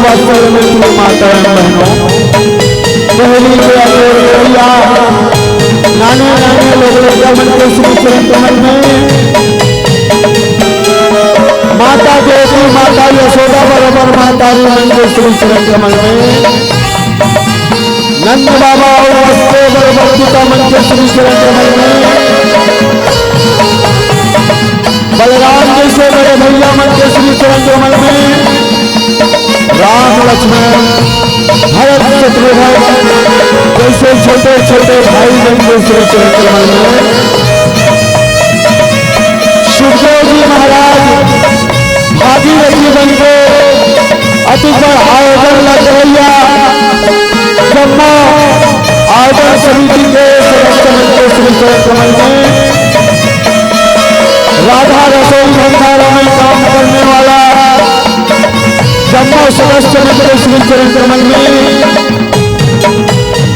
वात्सल्य में प्रिय माता बहनों, पहली भैया नाने नाने लोगों का मन के श्री चरण कमल में माता देवी माता यशोदा बराबर माता मन के श्री चरण कमल में नंद बाबा और वस्ते बराबर पिता मन के श्री चरण कमल में बलराम जैसे बड़े भैया मन के श्री चरण कमल में राम लक्ष्मण भरत शत्रुघ्न जैसे छोटे छोटे भाई बन के श्री चरण कमल में सुखदेव जी महाराज भागीरथी बन के अति पर आयोजन लग रही ब्रह्मा आयोजन समिति के सदस्य बन के श्री चरण कमल में राधा रसोई भंडारा में काम करने वाला ब्रह्मा सदस्य बन के श्री चरण कमल में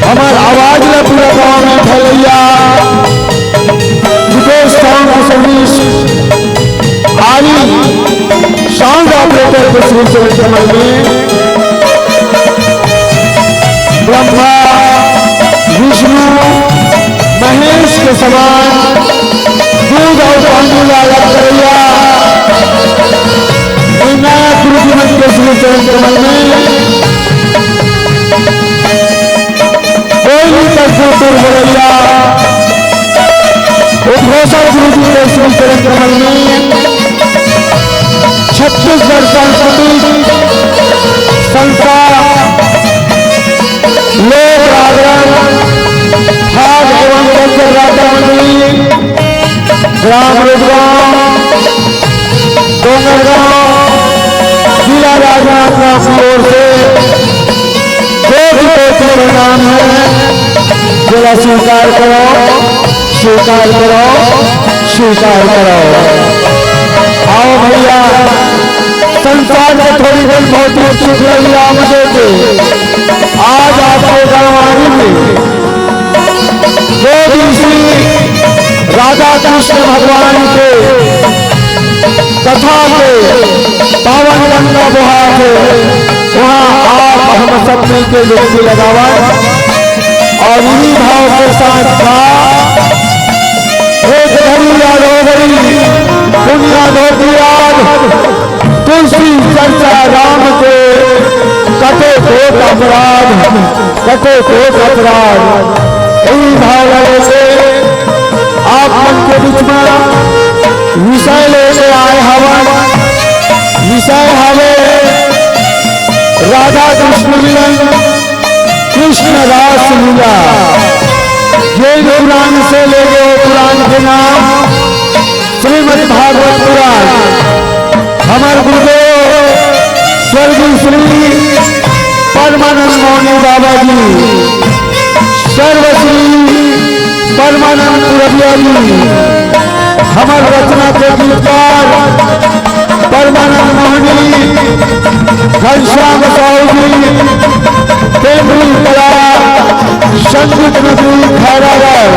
हमार आवाज में पूरा गांव में फैलैया विदेश टाउन की सर्विस आली साउंड ऑपरेटर के श्री चरण कमल में ब्रह्मा विष्णु महेश के समान दूध और पानी लाया करैया विनायक गुरु जी मन के श्री चरण कमल में बोलैया उद्घोषण गुरु जी के श्री चरण कमल में छत्तीसगढ़ संस्कृति संस्था लोक जागरण भाग एवं कल्चर राज्य मंडली ग्राम रोजगांव डोंगरगांव जिला राजनांदगांव की ओर से जो नाम है जरा स्वीकार करो स्वीकार करो स्वीकार करो। आओ भैया संसार में थोड़ी देर बहुत ही सुख लगी आमदे के आज आपके गाँव में जो श्री राधा कृष्ण भगवान के कथा के पावन गंगा बहा के वहाँ आप हम सब मिलकर डुबकी लगावा और इन्हीं भाव के साथ था एक धरिया रोगरी दुनिया धोतियाद तुलसी चर्चा राम के कटे कोट अपराध कटे कोट अपराध यही भाव लगे से आप मन के बीच में विषय लेके आए हवन विषय हवे राधा कृष्ण मिलन कृष्ण रास लीला ये पुराण से ले गए पुराण के नाम श्रीमद् भागवत पुराण हमारे गुरुदेव स्वर्गीय श्री परमानंद मौनी बाबा जी सर्वश्री परमानंद पुरबिया जी हमारे रचना के गीतकार परमानंद मोहनी घनश्याम साहू जी केंद्रीय कला संगीत नदी खैरागढ़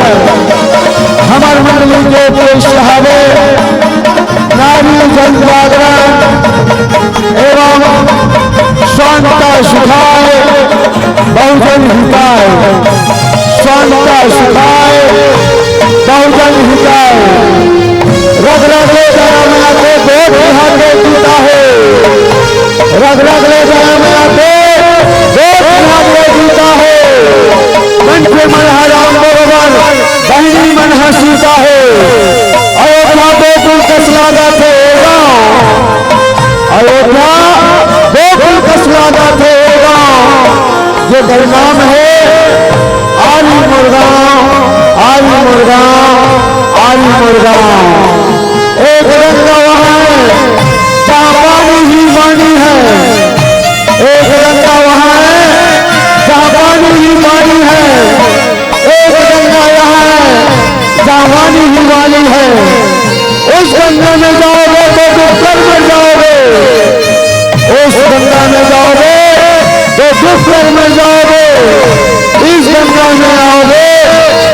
हमारे मंडली के पेश हावे नारी जन जागरण एवं शांता सुखाए बहुजन हिताय शांता सुखाए बहुजन हिताय रग रग ले जरा में आते देख यहाँ के जीता है रग रग ले जरा में आते देख यहाँ के जीता है मन के मन राम बरोबर बहनी मन हसीता है अयोध्या गोकुल कसलादा थे अयोध्या गोकुल कसलादा थे ये परिणाम है आली मुर्गांव आली मुर्गांव आली मुर्गांव एक गंगा वहाँ है जहाँ पानी ही पानी है एक गंगा वहाँ है जहाँ पानी ही पानी है एक गंगा यहाँ है जहाँ वाणी ही वाणी है उस गंगा में जाओगे तो दुख कर मर जाओगे उस गंगा में जाओगे तो दुख कर मर जाओगे इस गंगा में आओगे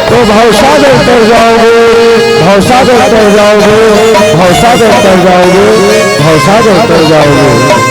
तो भवसागर कर जाओगे भवसागर कर जाओगे भवसागर कर जाओगे भवसागर कर जाओगे।